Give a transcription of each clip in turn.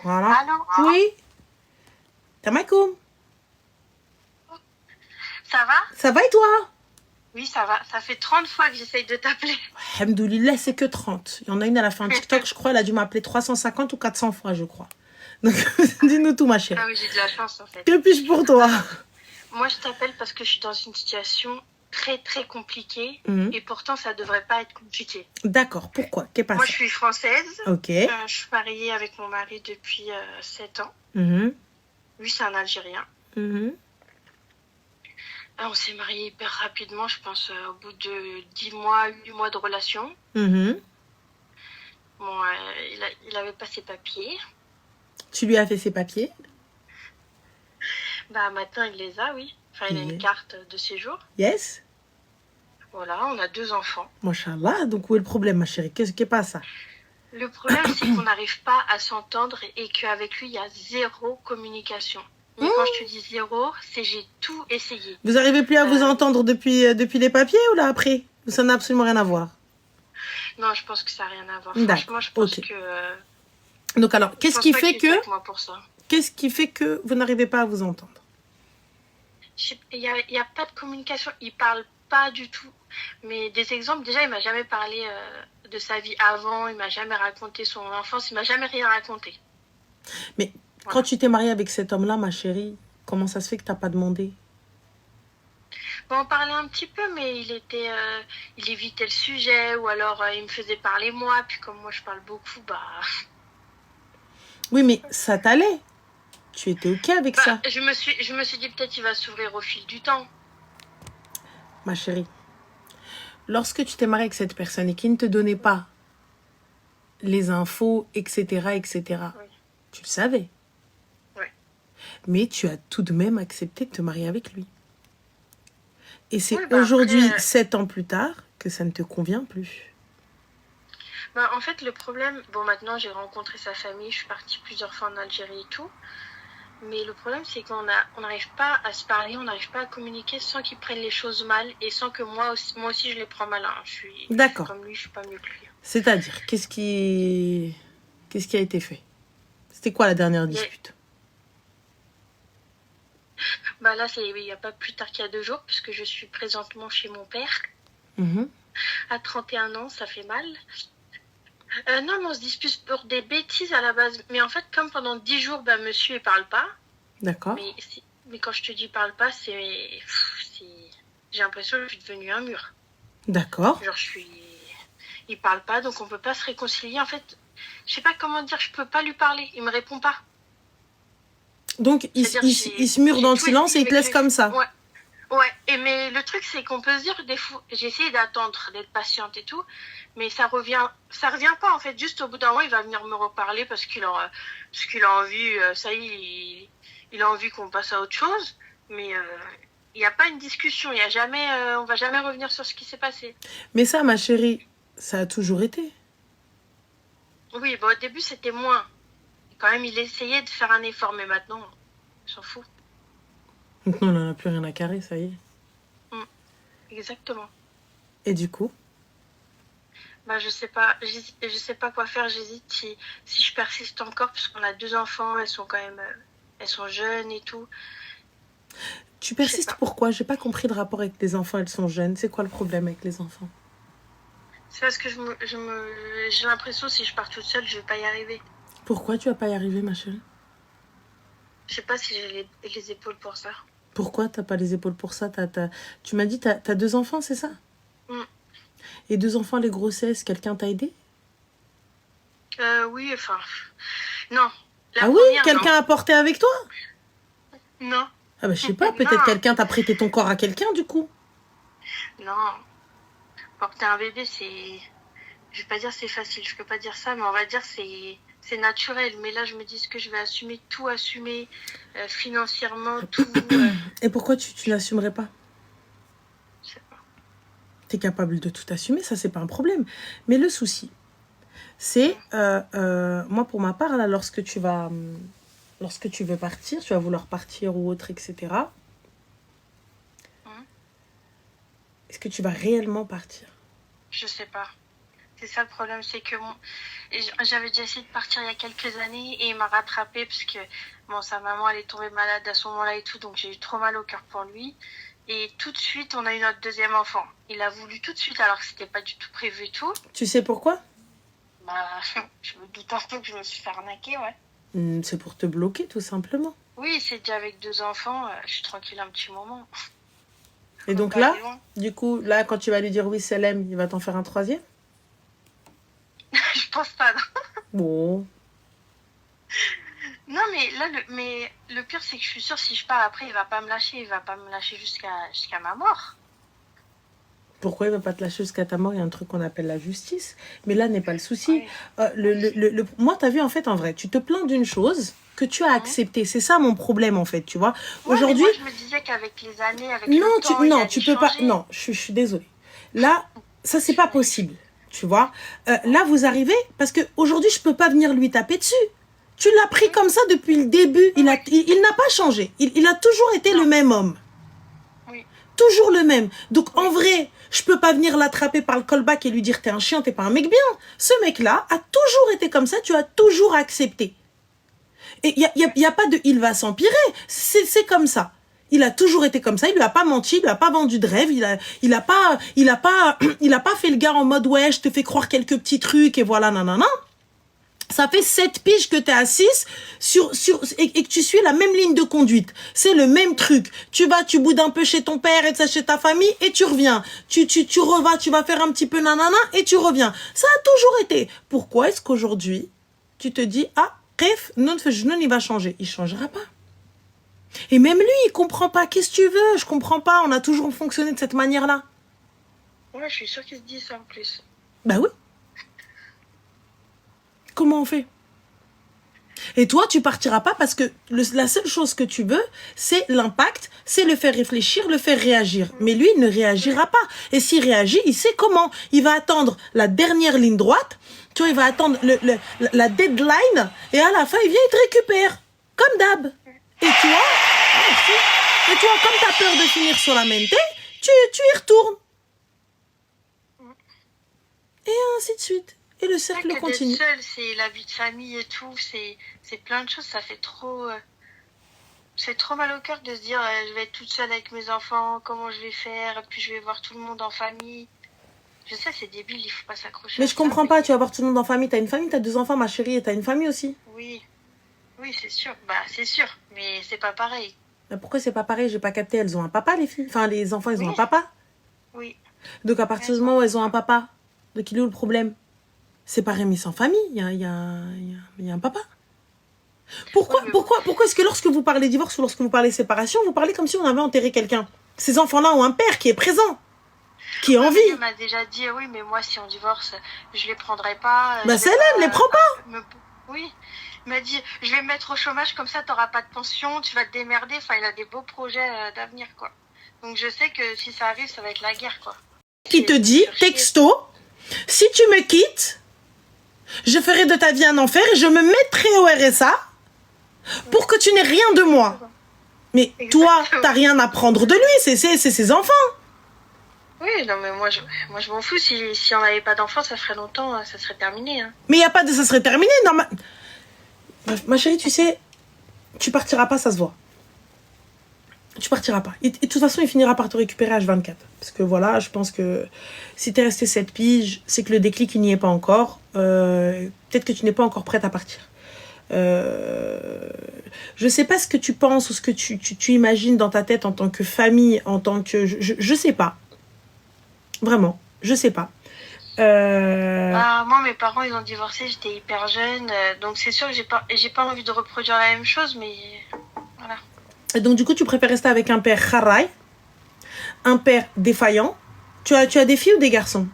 Voilà. Allô? Oui. Tamakoum. Ça va? Ça va et toi? Oui, ça va. Ça fait 30 fois que j'essaye de t'appeler. Alhamdoulilah, c'est que 30. Il y en a une, elle a fait un TikTok, je crois, elle a dû m'appeler 350 ou 400 fois, je crois. Donc, dis-nous tout, ma chérie. Ah oui, j'ai de la chance en fait. Que puis-je pour toi? Moi, je t'appelle parce que je suis dans une situation très très compliquée Mhm. et pourtant ça devrait pas être compliqué. D'accord, pourquoi? Qu'est-ce Moi, qui je suis française. Ok. Je suis mariée avec mon mari depuis 7 ans. Mhm. Lui, c'est un Algérien. Mhm. On s'est mariés hyper rapidement, je pense, au bout de 10 mois, 8 mois de relation. Mhm. Bon, il avait pas ses papiers. Tu lui as fait ses papiers? Bah, maintenant, il les a, oui. Enfin, il a une carte de séjour. Yes. Voilà, on a 2 enfants. Machallah, donc où est le problème, ma chérie? Qu'est-ce qui est pas ça? Le problème, c'est qu'on n'arrive pas à s'entendre et qu'avec lui, il y a zéro communication. Mais quand je te dis zéro, c'est j'ai tout essayé. Vous n'arrivez plus à vous entendre depuis les papiers ou là après? Ça n'a absolument rien à voir. Non, je pense que ça n'a rien à voir. D'accord, Franchement, je pense ok. que... Donc alors, qu'est-ce qui fait que... Moi pour ça. Qu'est-ce qui fait que vous n'arrivez pas à vous entendre? Il y a pas de communication. Il parle pas du tout. Mais des exemples, déjà, il m'a jamais parlé de sa vie avant. Il m'a jamais raconté son enfance. Il m'a jamais rien raconté. Mais quand tu t'es mariée avec cet homme-là, ma chérie, comment ça se fait que tu n'as pas demandé? Bon, on parlait un petit peu, mais il évitait le sujet, ou alors il me faisait parler moi, puis comme moi je parle beaucoup, bah... Oui, mais ça t'allait. Tu étais ok avec ça. Je me suis dit peut-être il va s'ouvrir au fil du temps. Ma chérie, lorsque tu t'es mariée avec cette personne et qui ne te donnait pas les infos, etc., Oui. tu le savais. Oui. Mais tu as tout de même accepté de te marier avec lui. Et c'est Oui, aujourd'hui, après, 7 ans plus tard, que ça ne te convient plus. En fait, le problème... Bon, maintenant, j'ai rencontré sa famille, je suis partie plusieurs fois en Algérie et tout. Mais le problème, c'est qu'on n'arrive pas à se parler, on n'arrive pas à communiquer sans qu'ils prennent les choses mal et sans que moi aussi je les prends mal. Hein. Je suis comme lui, je suis pas mieux que lui. C'est-à-dire, qu'est-ce qui a été fait? C'était quoi la dernière dispute? Là, il n'y a pas plus tard qu'il y a 2 jours, puisque je suis présentement chez mon père. À 31 ans, ça fait mal. Non, mais on se dispute pour des bêtises à la base. Mais en fait, comme pendant 10 jours, monsieur, il parle pas. D'accord. Mais quand je te dis parle pas, j'ai l'impression que je suis devenue un mur. D'accord. Genre, il parle pas, donc on peut pas se réconcilier. En fait, je sais pas comment dire, je peux pas lui parler. Il me répond pas. Donc, il se mure dans le silence et il te laisse comme ça. Ouais. Mais le truc, c'est qu'on peut se dire, des fois, j'ai essayé d'attendre, d'être patiente et tout, mais ça revient pas, en fait. Juste au bout d'un moment, il va venir me reparler parce qu'il a envie, ça y est, il a envie qu'on passe à autre chose. Mais il n'y a pas une discussion, on va jamais revenir sur ce qui s'est passé. Mais ça, ma chérie, ça a toujours été. Oui, au début, c'était moins. Quand même, il essayait de faire un effort, mais maintenant, il s'en fout. Maintenant, on n'en a plus rien à carrer, ça y est. Exactement. Et du coup? Je sais pas quoi faire. J'hésite si je persiste encore, parce qu'on a 2 enfants, elles sont jeunes et tout. Tu persistes pourquoi? J'ai pas compris le rapport avec les enfants, elles sont jeunes. C'est quoi le problème avec les enfants? C'est parce que j'ai l'impression que si je pars toute seule, je vais pas y arriver. Pourquoi tu vas pas y arriver, ma chérie? Je sais pas si j'ai les épaules pour ça. Pourquoi t'as pas les épaules pour ça? Tu m'as dit t'as 2 enfants, c'est ça? Et 2 enfants, les grossesses, quelqu'un t'a aidé? Oui, enfin... Non. Ah oui? Quelqu'un a porté avec toi? Non. Ah je sais pas, peut-être quelqu'un t'a prêté ton corps à quelqu'un, du coup. Non. Porter un bébé, c'est... Je vais pas dire c'est facile, je peux pas dire ça, mais on va dire c'est naturel. Mais là, je me dis que je vais assumer, financièrement, tout. Et pourquoi tu n'assumerais pas? Je sais pas. T'es capable de tout assumer, ça c'est pas un problème. Mais le souci, c'est, moi pour ma part, là, lorsque tu veux partir, tu vas vouloir partir ou autre, etc. Est-ce que tu vas réellement partir? Je sais pas. C'est ça le problème, c'est que j'avais déjà essayé de partir il y a quelques années et il m'a rattrapée parce que bon, sa maman elle est tombée malade à ce moment-là et tout, donc j'ai eu trop mal au cœur pour lui. Et tout de suite, on a eu notre deuxième enfant. Il a voulu tout de suite alors que c'était pas du tout prévu et tout. Tu sais pourquoi? Bah, je me doute un peu que je me suis fait arnaquer, ouais. C'est pour te bloquer, tout simplement. Oui, c'est déjà avec 2 enfants, je suis tranquille un petit moment. Et Faut donc pas là, aller loin. du coup, là, quand tu vas lui dire oui, Selem, il va t'en faire un troisième? Je pense pas, non. Bon. Non, mais là, le pire, c'est que je suis sûre, si je pars après, il va pas me lâcher. Il va pas me lâcher jusqu'à ma mort. Pourquoi il va pas te lâcher jusqu'à ta mort? Il y a un truc qu'on appelle la justice. Mais là n'est pas le souci. Ouais. Moi, t'as vu, en fait, en vrai, tu te plains d'une chose que tu as acceptée. C'est ça mon problème, en fait, tu vois. Ouais, Aujourd'hui... mais moi, je me disais qu'avec les années, avec Non, le temps, il allait tu peux pas... changer. Non, je suis désolée. Là, ça, c'est pas possible, tu vois. Là, vous arrivez, parce qu'aujourd'hui, je peux pas venir lui taper dessus. Tu l'as pris comme ça depuis le début. Il n'a pas changé. Il a toujours été le même homme. Oui. Toujours le même. Donc, en vrai, je peux pas venir l'attraper par le callback et lui dire t'es un chien, t'es pas un mec bien. Ce mec-là a toujours été comme ça, tu as toujours accepté. Et il y a pas de il va s'empirer. C'est comme ça. Il a toujours été comme ça, il lui a pas menti, il lui a pas vendu de rêve, il a pas fait le gars en mode ouais, je te fais croire quelques petits trucs et voilà, nanana. Ça fait 7 piges que t'es à 6 et que tu suis la même ligne de conduite. C'est le même truc. Tu boudes un peu chez ton père et ça chez ta famille et tu reviens. Tu revas, tu vas faire un petit peu nanana et tu reviens. Ça a toujours été. Pourquoi est-ce qu'aujourd'hui, tu te dis, ah, bref, non, il va changer. Il changera pas. Et même lui, il comprend pas. Qu'est-ce que tu veux? Je comprends pas. On a toujours fonctionné de cette manière-là. Ouais, je suis sûre qu'il se dit ça en plus. Bah oui. Comment on fait? Et toi, tu partiras pas parce que la seule chose que tu veux, c'est l'impact, c'est le faire réfléchir, le faire réagir. Mais lui, il ne réagira pas. Et s'il réagit, il sait comment. Il va attendre la dernière ligne droite, tu vois, il va attendre la deadline, et à la fin, il vient, il te récupère. Comme d'hab. Et tu vois, comme tu as peur de finir sur la mente, tu y retournes. Et ainsi de suite. Et le cercle continue. D'être seule, c'est la vie de famille et tout, c'est plein de choses, ça fait trop... c'est trop mal au cœur de se dire je vais être toute seule avec mes enfants, comment je vais faire, puis je vais voir tout le monde en famille. Je sais, c'est débile, il faut pas s'accrocher. Mais je comprends pas, tu vas voir tout le monde en famille, t'as une famille, t'as 2 enfants, ma chérie, et t'as une famille aussi. Oui, c'est sûr, c'est sûr, mais c'est pas pareil. Mais pourquoi c'est pas pareil? J'ai pas capté, elles ont un papa, les filles. Enfin, les enfants, ils ont un papa. Oui. Donc à partir du moment où elles ont un papa, donc il est où le problème? C'est pareil, mais sans famille, il y a un papa. Pourquoi est-ce que lorsque vous parlez divorce ou lorsque vous parlez séparation, vous parlez comme si on avait enterré quelqu'un? Ces enfants-là ont un père qui est présent, qui est en vie. Il m'a déjà dit, oui, mais moi, si on divorce, je les prendrai pas. Bah, c'est elle, les prends pas. Oui. Il m'a dit, je vais me mettre au chômage, comme ça, t'auras pas de pension, tu vas te démerder. Enfin, il a des beaux projets d'avenir, quoi. Donc, je sais que si ça arrive, ça va être la guerre, quoi. Qui te dit, texto, si tu me quittes, je ferai de ta vie un enfer et je me mettrai au RSA pour que tu n'aies rien de moi. Mais toi, t'as rien à prendre de lui, c'est ses enfants. Oui, non, mais moi je m'en fous. Si on n'avait pas d'enfants, ça ferait longtemps, ça serait terminé. Hein. Mais il n'y a pas de ça serait terminé. Non, ma chérie, tu sais, tu partiras pas, ça se voit. Tu partiras pas. Et de toute façon, il finira par te récupérer à H24. Parce que voilà, je pense que si t'es resté 7 piges, c'est que le déclic, il n'y est pas encore. Peut-être que tu n'es pas encore prête à partir. Je sais pas ce que tu penses ou ce que tu imagines dans ta tête en tant que famille, en tant que... Je sais pas. Vraiment, je sais pas. Moi, mes parents, ils ont divorcé, j'étais hyper jeune. Donc, c'est sûr que j'ai pas envie de reproduire la même chose, mais voilà. Et donc, du coup, tu préfères rester avec un père kharai, un père défaillant. Tu as des filles ou des garçons?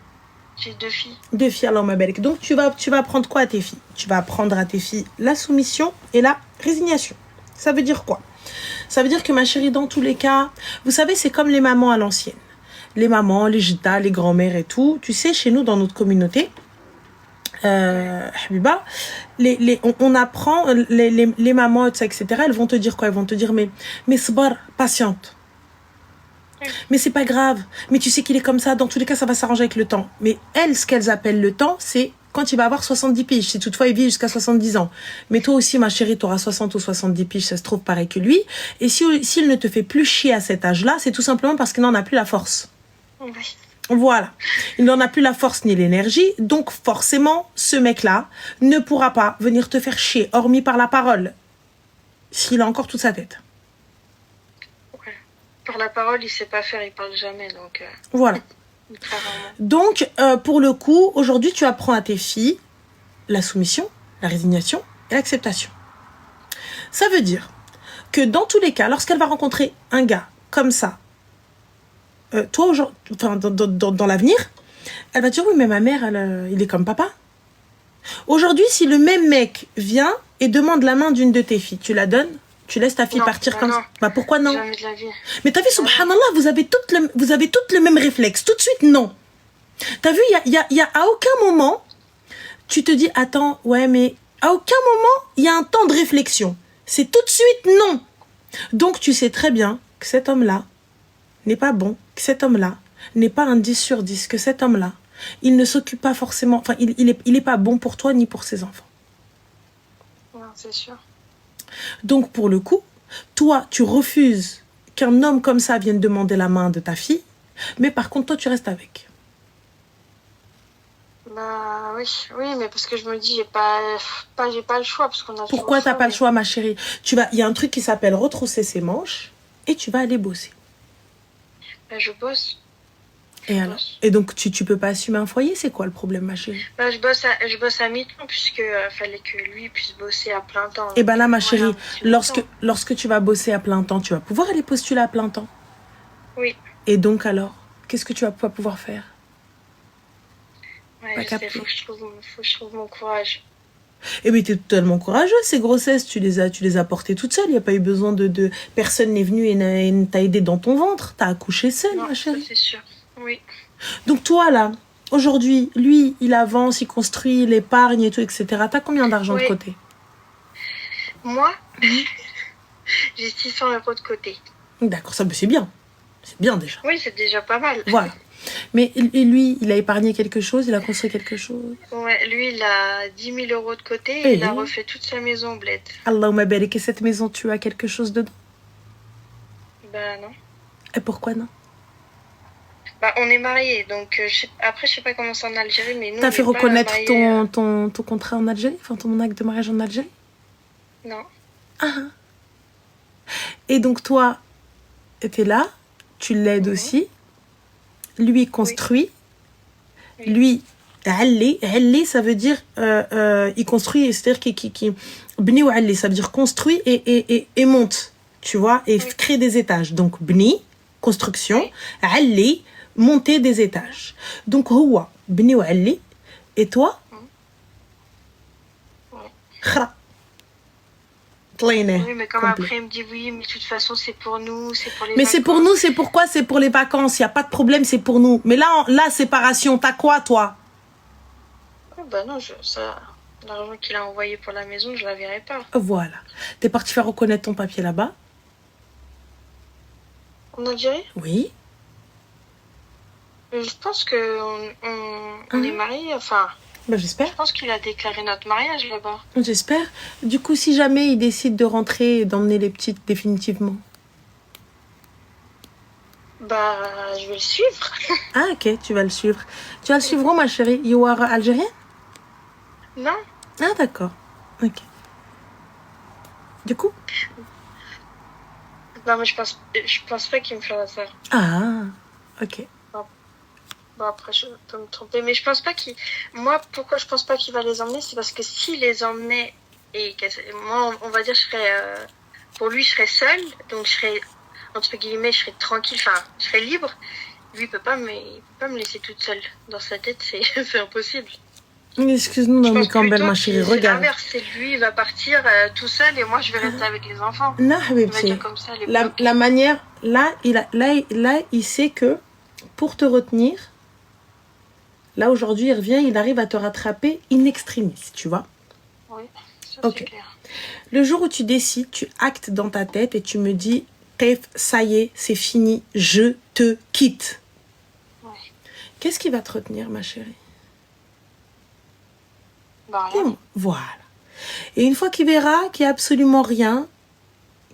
J'ai 2 filles. 2 filles, alors ma belle. Donc, tu vas apprendre quoi à tes filles? Tu vas apprendre à tes filles la soumission et la résignation. Ça veut dire quoi? Ça veut dire que, ma chérie, dans tous les cas, vous savez, c'est comme les mamans à l'ancienne. Les mamans, les gita, les grand-mères et tout. Tu sais, chez nous, dans notre communauté, Habiba, on apprend, les mamans, etc., elles vont te dire quoi? Elles vont te dire, mais sbar, patiente. Mais c'est pas grave. Mais tu sais qu'il est comme ça. Dans tous les cas, ça va s'arranger avec le temps. Mais elles, ce qu'elles appellent le temps, c'est quand il va avoir 70 piges. Si toutefois il vit jusqu'à 70 ans. Mais toi aussi, ma chérie, tu auras 60 ou 70 piges. Ça se trouve pareil que lui. Et s'il ne te fait plus chier à cet âge-là, c'est tout simplement parce qu'il n'en a plus la force. Oui. Voilà. Il n'en a plus la force ni l'énergie. Donc forcément, ce mec-là ne pourra pas venir te faire chier, hormis par la parole. S'il a encore toute sa tête. Ouais. Par la parole, il sait pas faire, il parle jamais, donc... Voilà. Très rarement. Donc, pour le coup, aujourd'hui, tu apprends à tes filles la soumission, la résignation et l'acceptation. Ça veut dire que dans tous les cas, lorsqu'elle va rencontrer un gars comme ça, toi, aujourd'hui, enfin, dans l'avenir, elle va dire, oui, mais ma mère, il est comme papa. Aujourd'hui, si le même mec vient et demande la main d'une de tes filles, tu la donnes? Tu laisses ta fille Non, partir bah comme non. ça? Bah pourquoi non? Jamais de la vie. Mais t'as vu, subhanallah, vous avez toutes le même réflexe. Tout de suite, non. T'as vu, il y a à aucun moment, tu te dis, attends, ouais, mais à aucun moment, il y a un temps de réflexion. C'est tout de suite non. Donc, tu sais très bien que cet homme-là n'est pas bon, que cet homme-là n'est pas un 10 sur 10, que cet homme-là, il ne s'occupe pas forcément, enfin, il est pas bon pour toi ni pour ses enfants. Non, c'est sûr. Donc, pour le coup, toi, tu refuses qu'un homme comme ça vienne demander la main de ta fille, mais par contre, toi, tu restes avec. Bah oui, mais parce que je me dis, j'ai pas le choix, parce qu'on a Pourquoi t'as pas le mais... choix, ma chérie? Il y a un truc qui s'appelle retrousser ses manches et tu vas aller bosser. Bah, je bosse. Et donc, tu peux pas assumer un foyer? C'est quoi le problème, ma chérie? Bah, je bosse à mi-temps, puisque fallait que lui puisse bosser à plein temps. Et ben là, ma chérie, Voilà, lorsque tu vas bosser à plein temps, tu vas pouvoir aller postuler à plein temps. Oui. Et donc alors, qu'est-ce que tu vas pas pouvoir faire? Ouais, je sais, faut que je trouve mon courage. Eh bien, t'es totalement courageuse. Ces grossesses, tu les as portées toutes seules. Il n'y a pas eu besoin de... Personne n'est venu et t'a aidé dans ton ventre. T'as accouché seule, Non, ma chérie. ça, c'est sûr. Oui. Donc toi, là, aujourd'hui, lui, il avance, il construit, il épargne et tout, etc. T'as combien d'argent de côté? Moi, j'ai 600 € de côté. D'accord, ça, c'est bien. C'est bien déjà. Oui, c'est déjà pas mal. Voilà. Mais lui, il a épargné quelque chose, il a construit quelque chose. Ouais, lui, il a 10 000 € de côté et il a refait toute sa maison bled. Allahumma barik, et cette maison, tu as quelque chose dedans? Bah non. Et pourquoi non? Bah, on est mariés, donc après, je sais pas comment c'est en Algérie, mais nous. T'as fait reconnaître ton contrat en Algérie? Enfin, ton acte de mariage en Algérie? Non. Ah. Et donc, toi, t'es là, tu l'aides aussi. Lui construit. Oui. Lui, allé, ça veut dire il construit, c'est-à-dire qu'il bni ou allé, ça veut dire construit et monte, tu vois, et crée des étages. Donc, bni, construction, allé, monter des étages. Donc, huwa, bni ou allé, et toi, khra. Oui, mais comme après, il me dit oui, mais de toute façon, c'est pour nous, c'est pour les Mais vacances. c'est pour nous, c'est pourquoi? C'est pour les vacances. Il n'y a pas de problème, c'est pour nous. Mais là, séparation, t'as quoi, toi? Oh, bah non, l'argent qu'il a envoyé pour la maison, je la verrai pas. Voilà. T'es parti faire reconnaître ton papier là-bas? En Algérie? Oui. Je pense qu'on est mariés, enfin... Bah, j'espère. Je pense qu'il a déclaré notre mariage là-bas. J'espère. Du coup, si jamais il décide de rentrer et d'emmener les petites définitivement. Bah, je vais le suivre. Ah, ok, tu vas le suivre. Tu vas le suivre où, ma chérie? You are algérienne? Non. Ah, d'accord. Ok. Du coup? Non, mais je pense pas qu'il me fera ça. Ah, ok. Bon, après, je peux me tromper, mais je pense pas qu'il... Moi, pourquoi je pense pas qu'il va les emmener, c'est parce que s'il les emmenait, et moi, on va dire, pour lui, je serais seule, donc je serais, entre guillemets, je serais tranquille, enfin, je serais libre. Lui, il peut pas me laisser toute seule. Dans sa tête, c'est impossible. Excuse-nous, non, mais quand même, ma chérie, regarde. C'est l'inverse, c'est lui, il va partir tout seul, et moi, je vais rester avec les enfants. Non, il va dire comme ça, la manière, là, il sait que, pour te retenir, là, aujourd'hui, il revient, il arrive à te rattraper in extremis, tu vois? Oui, ça okay. C'est clair. Le jour où tu décides, tu actes dans ta tête et tu me dis, Kef, ça y est, c'est fini, je te te quitte, Ouais. qu'est-ce qui va te retenir, ma chérie? Bah, rien. Voilà. Et une fois qu'il verra qu'il n'y a absolument rien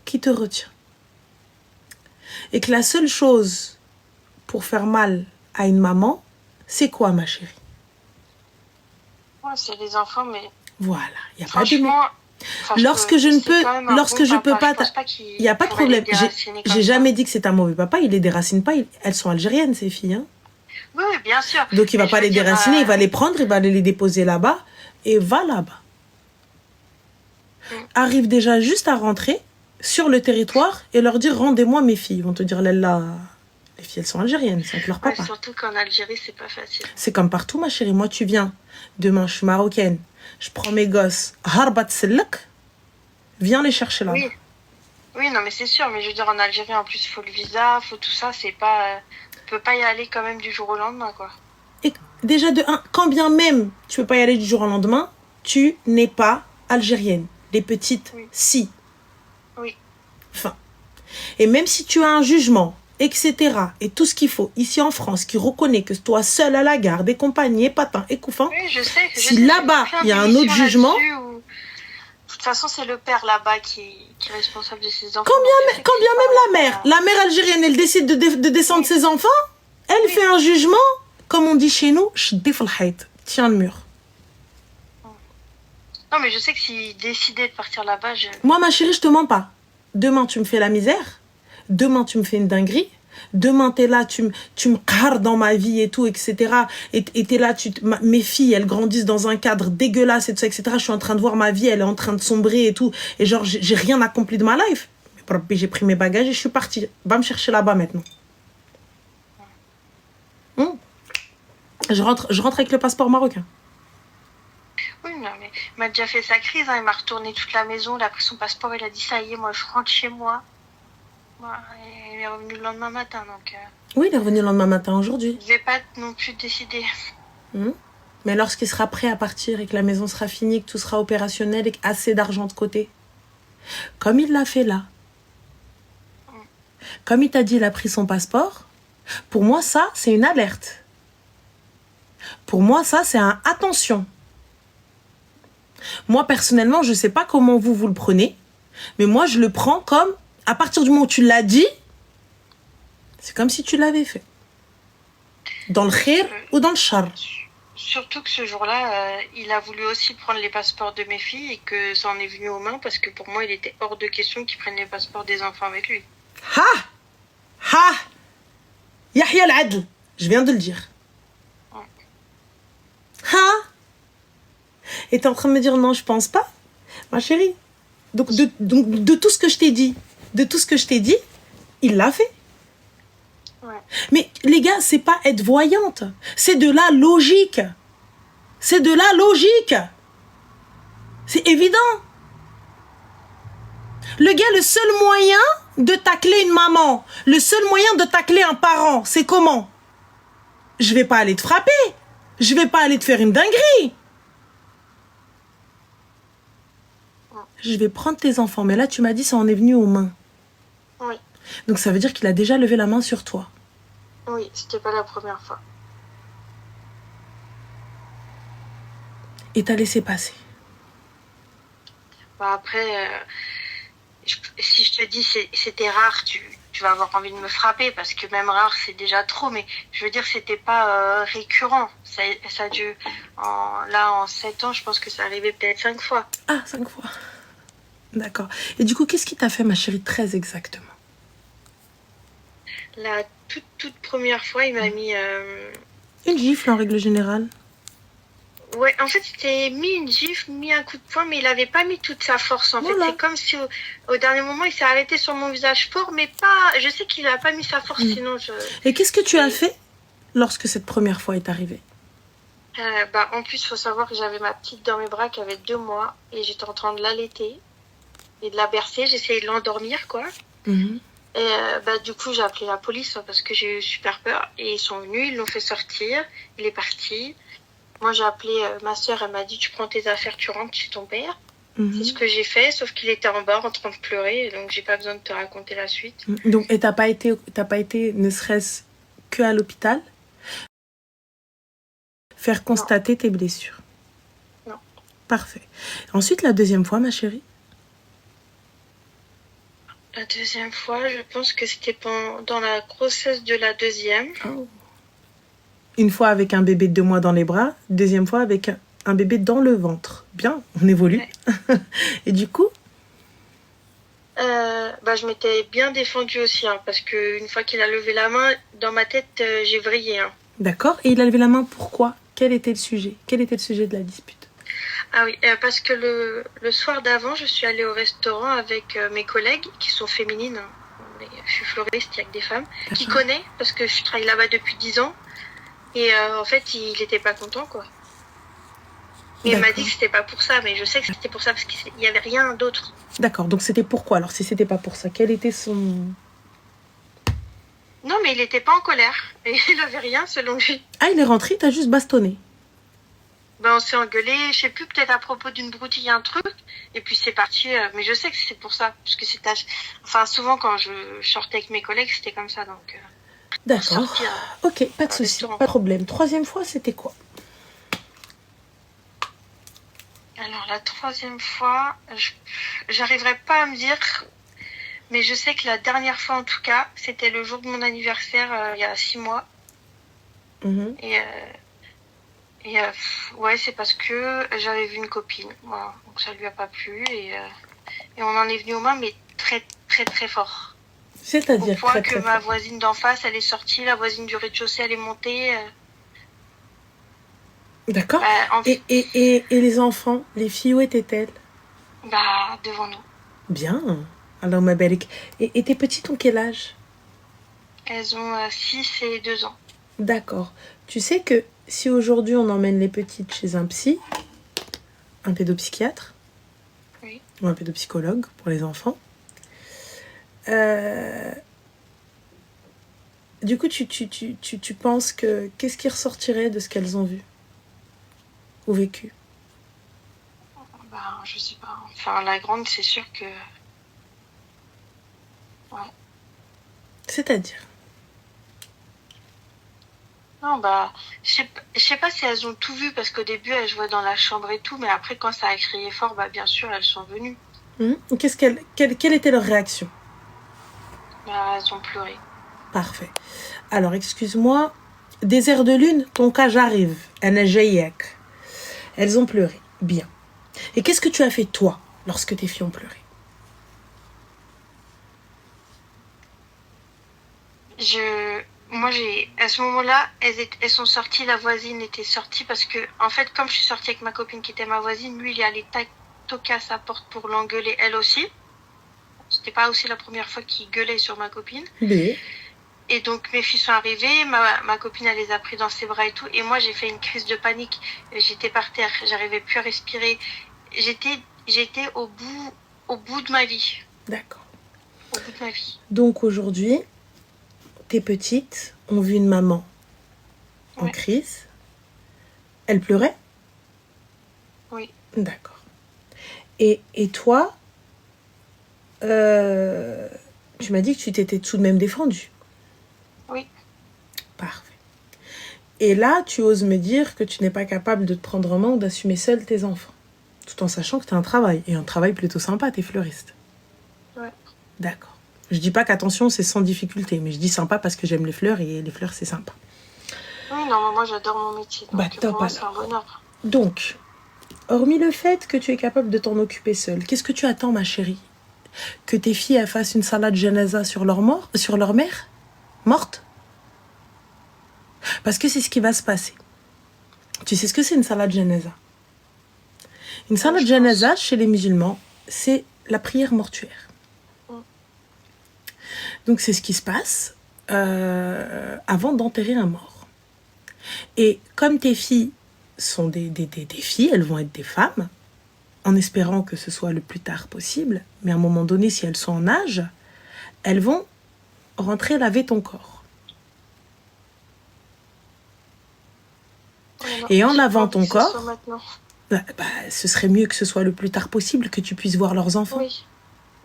qui te retient, et que la seule chose pour faire mal à une maman, c'est quoi, ma chérie? Ouais, c'est les enfants, mais Voilà, il n'y a pas de... franchement, Lorsque je ne peux, lorsque je peux pas, il n'y a pas de problème. J'ai jamais dit que c'est un mauvais papa, il les déracine pas, elles sont algériennes, ces filles, hein. Oui, bien sûr. Donc il va pas les déraciner, il va les prendre, il va les déposer là-bas, et va là-bas. Arrive déjà juste à rentrer sur le territoire et leur dire rendez-moi mes filles. Ils vont te dire là, les filles elles sont algériennes, c'est avec leur papa. Surtout qu'en Algérie c'est pas facile. C'est comme partout, ma chérie. Moi tu viens, demain je suis marocaine, je prends mes gosses, harbat sellak, viens les chercher là. Oui. Oui, non mais c'est sûr, mais je veux dire en Algérie en plus il faut le visa, faut tout ça, c'est pas, tu peux pas y aller quand même du jour au lendemain quoi. Et déjà de un, quand bien même tu peux pas y aller du jour au lendemain, tu n'es pas algérienne. Les petites, oui. Si. Oui. Enfin. Et même si tu as un jugement, etc., et tout ce qu'il faut, ici en France, qui reconnaît que toi seul à la gare, des compagnies, patins et couffins, oui, je sais, si là-bas, il y a un autre jugement... De toute façon, c'est le père là-bas qui est responsable de ses enfants. Quand bien même la mère algérienne, elle décide de descendre ses enfants, elle fait un jugement, comme on dit chez nous, tiens le mur. Non, mais je sais que s'il décidait de partir là-bas, Moi, ma chérie, je te mens pas. Demain, tu me fais la misère. Demain, tu me fais une dinguerie. Demain, t'es là, tu me carres dans ma vie et tout, etc. Et t'es là, mes filles, elles grandissent dans un cadre dégueulasse et tout ça, etc. Je suis en train de voir ma vie, elle est en train de sombrer et tout. Et genre, j'ai rien accompli de ma life. Mais j'ai pris mes bagages et je suis partie. Va me chercher là-bas maintenant. Je rentre avec le passeport marocain. Oui, non, mais il m'a déjà fait sa crise, hein. Il m'a retourné toute la maison, il a pris son passeport, il a dit ça y est, moi je rentre chez moi. Et il est revenu le lendemain matin, donc... Oui, il est revenu le lendemain matin aujourd'hui. Je vais pas non plus décider. Mais lorsqu'il sera prêt à partir et que la maison sera finie, que tout sera opérationnel et que assez d'argent de côté, comme il l'a fait là, comme il t'a dit il a pris son passeport, pour moi ça c'est une alerte. Pour moi ça c'est un attention. Moi personnellement je sais pas comment vous le prenez, mais moi je le prends comme à partir du moment où tu l'as dit, c'est comme si tu l'avais fait. Dans le khir ou dans le char. Surtout que ce jour-là, il a voulu aussi prendre les passeports de mes filles et que ça en est venu aux mains parce que pour moi, il était hors de question qu'il prenne les passeports des enfants avec lui. Yahya al-Adl, je viens de le dire. Et t'es en train de me dire non, je pense pas, ma chérie. Donc de tout ce que je t'ai dit, il l'a fait. Ouais. Mais les gars, c'est pas être voyante, c'est de la logique. C'est de la logique. C'est évident. Le gars, le seul moyen de tacler une maman, le seul moyen de tacler un parent, c'est comment? Je vais pas aller te frapper. Je vais pas aller te faire une dinguerie. Je vais prendre tes enfants. Mais là, tu m'as dit, ça en est venu aux mains. Oui. Donc, ça veut dire qu'il a déjà levé la main sur toi. Oui, c'était pas la première fois. Et t'as laissé passer. Bah après, si je te dis c'était rare, tu vas avoir envie de me frapper parce que même rare, c'est déjà trop. Mais je veux dire, c'était pas récurrent. Ça a dû... en 7 ans, je pense que ça arrivait peut-être 5 fois. Ah, 5 fois. D'accord. Et du coup, qu'est-ce qui t'a fait, ma chérie, très exactement? La toute première fois, il m'a mis... Une gifle, en règle générale. Ouais, en fait, il s'était mis une gifle, mis un coup de poing, mais il avait pas mis toute sa force, en fait. C'est comme si, au dernier moment, il s'est arrêté sur mon visage fort, mais pas... Je sais qu'il a pas mis sa force, sinon je... Et qu'est-ce que tu as fait lorsque cette première fois est arrivée? En plus, il faut savoir que j'avais ma petite dans mes bras qui avait 2 mois, et j'étais en train de l'allaiter et de la bercer. J'essayais de l'endormir, quoi. Et du coup, j'ai appelé la police parce que j'ai eu super peur. Et ils sont venus, ils l'ont fait sortir. Il est parti. Moi, j'ai appelé ma soeur, elle m'a dit, tu prends tes affaires, tu rentres chez ton père. C'est ce que j'ai fait, sauf qu'il était en bas en train de pleurer, donc j'ai pas besoin de te raconter la suite. Donc, et t'as pas été, ne serait-ce que à l'hôpital, faire constater tes blessures? Non. Parfait. Ensuite, la deuxième fois, ma chérie? La deuxième fois, je pense que c'était pendant la grossesse de la deuxième. Oh. Une fois avec un bébé de 2 mois dans les bras, deuxième fois avec un bébé dans le ventre. Bien, on évolue. Ouais. Et du coup? Je m'étais bien défendue aussi, hein, parce qu'une fois qu'il a levé la main, dans ma tête, j'ai vrillé. Hein. D'accord. Et il a levé la main, pourquoi? Quel était le sujet? Quel était le sujet de la dispute? Ah oui, parce que le soir d'avant, je suis allée au restaurant avec mes collègues, qui sont féminines. Hein. Je suis fleuriste, il n'y a que des femmes. Qui connaissent, parce que je travaille là-bas depuis 10 ans. Et en fait, il n'était pas content, quoi. Et il m'a dit que c'était pas pour ça, mais je sais que c'était pour ça, parce qu'il n'y avait rien d'autre. D'accord, donc c'était pourquoi? Alors si c'était pas pour ça, quel était son... Non, mais il était pas en colère. Et il avait rien, selon lui. Ah, il est rentré, t'as juste bastonné? On s'est engueulé, je sais plus, peut-être à propos d'une broutille, un truc. Et puis c'est parti, mais je sais que c'est pour ça. Parce que c'était... Enfin, souvent, quand je sortais avec mes collègues, c'était comme ça, donc... D'accord, ok, pas de souci, pas de problème. Troisième fois, c'était quoi? Alors, la troisième fois, j'arriverai pas à me dire, mais je sais que la dernière fois, en tout cas, c'était le jour de mon anniversaire, il y a 6 mois. Ouais, c'est parce que j'avais vu une copine, voilà. Donc ça lui a pas plu, et on en est venu aux mains, mais très, très, très fort. C'est-à-dire au point très, que très ma fort. voisine d'en face, elle est sortie, la voisine du rez-de-chaussée, elle est montée. D'accord. Et les enfants, les filles, où étaient-elles? Devant nous. Bien. Alors, ma belle. Et tes petites ont quel âge? Elles ont 6 et 2 ans. D'accord. Tu sais que si aujourd'hui on emmène les petites chez un psy, un pédopsychiatre, oui, ou un pédopsychologue pour les enfants, du coup, tu penses que qu'est-ce qui ressortirait de ce qu'elles ont vu ou vécu? Je sais pas. Enfin, la grande, c'est sûr que... Ouais. C'est-à-dire? Non, je sais pas si elles ont tout vu, parce qu'au début, elles jouaient dans la chambre et tout, mais après, quand ça a crié fort, bien sûr, elles sont venues. Quelle était leur réaction? Elles ont pleuré. Parfait. Alors, excuse-moi. Désert de lune, ton cas, j'arrive. Elles ont pleuré. Bien. Et qu'est-ce que tu as fait, toi, lorsque tes filles ont pleuré? Moi, à ce moment-là, elles sont sorties, la voisine était sortie, parce que, en fait, comme je suis sortie avec ma copine qui était ma voisine, lui, il est allé toquer à sa porte pour l'engueuler, elle aussi. C'était pas aussi la première fois qu'il gueulait sur ma copine. Oui. Et donc, mes filles sont arrivées, ma copine, elle les a pris dans ses bras et tout, et moi, j'ai fait une crise de panique. J'étais par terre, j'arrivais plus à respirer. J'étais au bout de ma vie. D'accord. Au bout de ma vie. Donc, aujourd'hui, tes petites ont vu une maman en crise. Elle pleurait? Oui. D'accord. Et toi, tu m'as dit que tu t'étais tout de même défendue. Oui. Parfait. Et là, tu oses me dire que tu n'es pas capable de te prendre en main ou d'assumer seule tes enfants. Tout en sachant que tu as un travail. Et un travail plutôt sympa, tu es fleuriste. Ouais. D'accord. Je dis pas qu'attention, c'est sans difficulté, mais je dis sympa parce que j'aime les fleurs et les fleurs, c'est sympa. Oui, non, moi j'adore mon métier. Donc top, pour moi, c'est un bonheur. Donc, hormis le fait que tu es capable de t'en occuper seule, qu'est-ce que tu attends, ma chérie? Que tes filles elles fassent une salade janaza sur leur mère morte? Parce que c'est ce qui va se passer. Tu sais ce que c'est une salade janaza? Une salade janaza, chez les musulmans, c'est la prière mortuaire. Donc, c'est ce qui se passe avant d'enterrer un mort. Et comme tes filles sont des filles, elles vont être des femmes, en espérant que ce soit le plus tard possible, mais à un moment donné, si elles sont en âge, elles vont rentrer laver ton corps. Et en lavant ton corps, ce serait mieux que ce soit le plus tard possible, que tu puisses voir leurs enfants. Oui,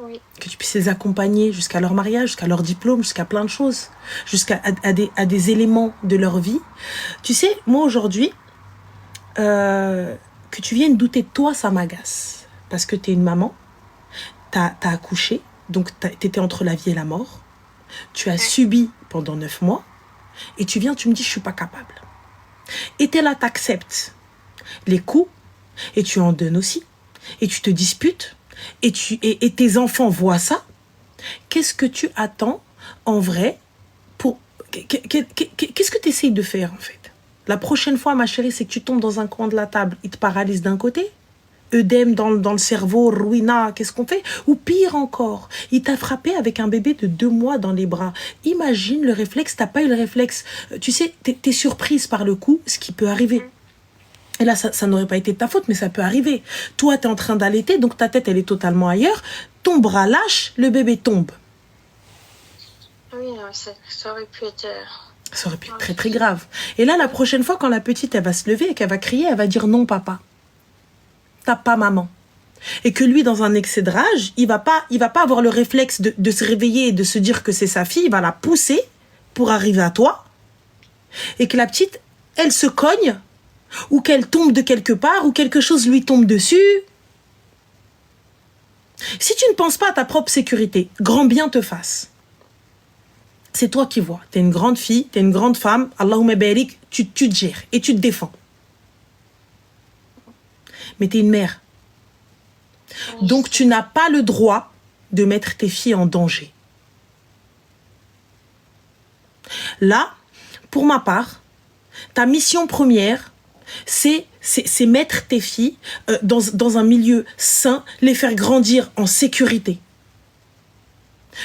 oui. Que tu puisses les accompagner jusqu'à leur mariage, jusqu'à leur diplôme, jusqu'à plein de choses, jusqu'à à des éléments de leur vie. Tu sais, moi aujourd'hui, que tu viennes douter de toi, ça m'agace. Parce que tu es une maman, t'as accouché, donc t'étais entre la vie et la mort. Tu as subi pendant 9 mois, et tu viens, tu me dis, je suis pas capable. Et t'es là, t'acceptes les coups, et tu en donnes aussi, et tu te disputes, et tes enfants voient ça. Qu'est-ce que tu attends en vrai pour... Qu'est-ce que tu essayes de faire en fait? La prochaine fois, ma chérie, c'est que tu tombes dans un coin de la table, il te paralyse d'un côté, œdème dans le cerveau, ruina, qu'est-ce qu'on fait? Ou pire encore, il t'a frappé avec un bébé de 2 mois dans les bras. Imagine le réflexe, t'as pas eu le réflexe. Tu sais, t'es surprise par le coup, ce qui peut arriver. Et là, ça n'aurait pas été de ta faute, mais ça peut arriver. Toi, t'es en train d'allaiter, donc ta tête, elle est totalement ailleurs. Ton bras lâche, le bébé tombe. Oui, non, ça aurait pu être... Ça aurait pu être très, très grave. Et là, la prochaine fois, quand la petite, elle va se lever et qu'elle va crier, elle va dire non, papa. T'as pas maman. Et que lui, dans un excès de rage, il va pas avoir le réflexe de se réveiller et de se dire que c'est sa fille. Il va la pousser pour arriver à toi. Et que la petite, elle se cogne, ou qu'elle tombe de quelque part, ou quelque chose lui tombe dessus. Si tu ne penses pas à ta propre sécurité, grand bien te fasse. C'est toi qui vois. T'es une grande fille, t'es une grande femme. Allahumma barik, tu te gères et tu te défends. Mais t'es une mère. Donc tu n'as pas le droit de mettre tes filles en danger. Là, pour ma part, ta mission première, c'est mettre tes filles dans un milieu sain, les faire grandir en sécurité.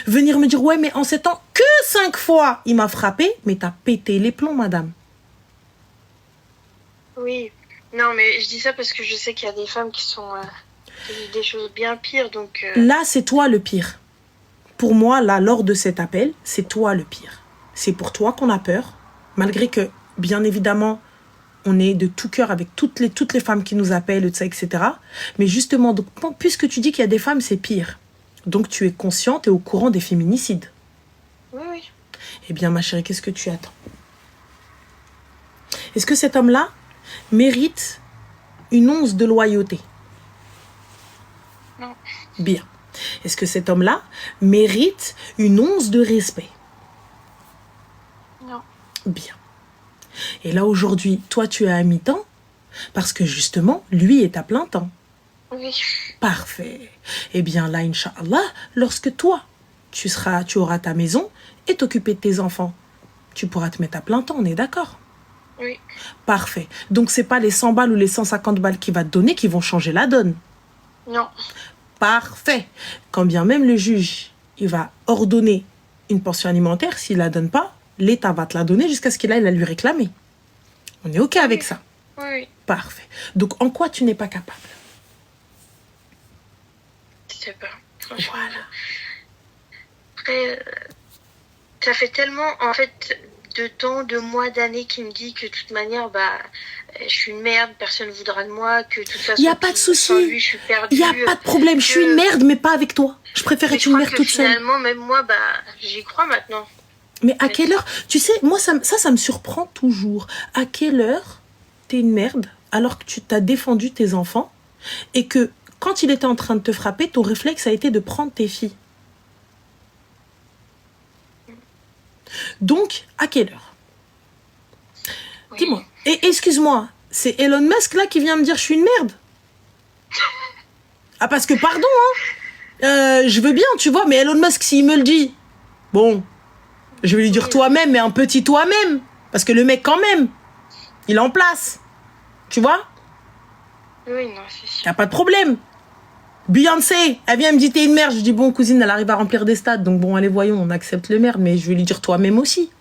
Venir me dire, ouais, mais en 7 ans, que 5 fois, il m'a frappé, mais t'as pété les plombs, madame. Oui, non, mais je dis ça parce que je sais qu'il y a des femmes qui sont... qui vivent des choses bien pires, donc... Là, c'est toi le pire. Pour moi, là, lors de cet appel, c'est toi le pire. C'est pour toi qu'on a peur, malgré que, bien évidemment, on est de tout cœur avec toutes les femmes qui nous appellent, etc. Mais justement, donc, puisque tu dis qu'il y a des femmes, c'est pire. Donc, tu es consciente et au courant des féminicides. Oui, oui. Eh bien, ma chérie, qu'est-ce que tu attends? Est-ce que cet homme-là mérite une once de loyauté? Non. Bien. Est-ce que cet homme-là mérite une once de respect? Non. Bien. Et là, aujourd'hui, toi, tu es à mi-temps parce que, justement, lui est à plein temps. Oui. Parfait. Eh bien, là, Inch'Allah, lorsque toi, tu auras ta maison et t'occuper de tes enfants, tu pourras te mettre à plein temps, on est d'accord? Oui. Parfait. Donc, c'est pas les 100 balles ou les 150 balles qu'il va te donner qui vont changer la donne. Non. Parfait. Quand bien même le juge, il va ordonner une pension alimentaire, s'il la donne pas, l'État va te la donner jusqu'à ce qu'il aille la lui réclamer. On est OK avec ça? Oui. Parfait. Donc, en quoi tu n'es pas capable? Je sais pas. Franchement. Voilà. Après, ça fait tellement, en fait, de temps, de mois, d'années qu'il me dit que de toute manière, je suis une merde, personne ne voudra de moi, que de toute façon, Il n'y a pas de souci. lui, je suis perdue. Il n'y a pas de problème. Je suis une merde, mais pas avec toi. Je préfère être une mère toute seule. Finalement, même moi, j'y crois maintenant. Mais à quelle heure? Tu sais, moi, ça me surprend toujours. À quelle heure t'es une merde alors que tu t'as défendu tes enfants et que quand il était en train de te frapper, ton réflexe a été de prendre tes filles? Donc, à quelle heure? Oui. Dis-moi. Et excuse-moi, c'est Elon Musk là qui vient me dire je suis une merde? Ah, parce que pardon, hein, je veux bien, tu vois, mais Elon Musk, s'il me le dit, bon, je vais lui dire toi-même, mais un petit toi-même. Parce que le mec, quand même, il est en place. Tu vois? Oui, non, c'est sûr. Y a pas de problème. Beyoncé, elle vient me dire t'es une merde. Je dis bon, cousine, elle arrive à remplir des stades. Donc bon, allez, voyons, on accepte le merde. Mais je vais lui dire toi-même aussi.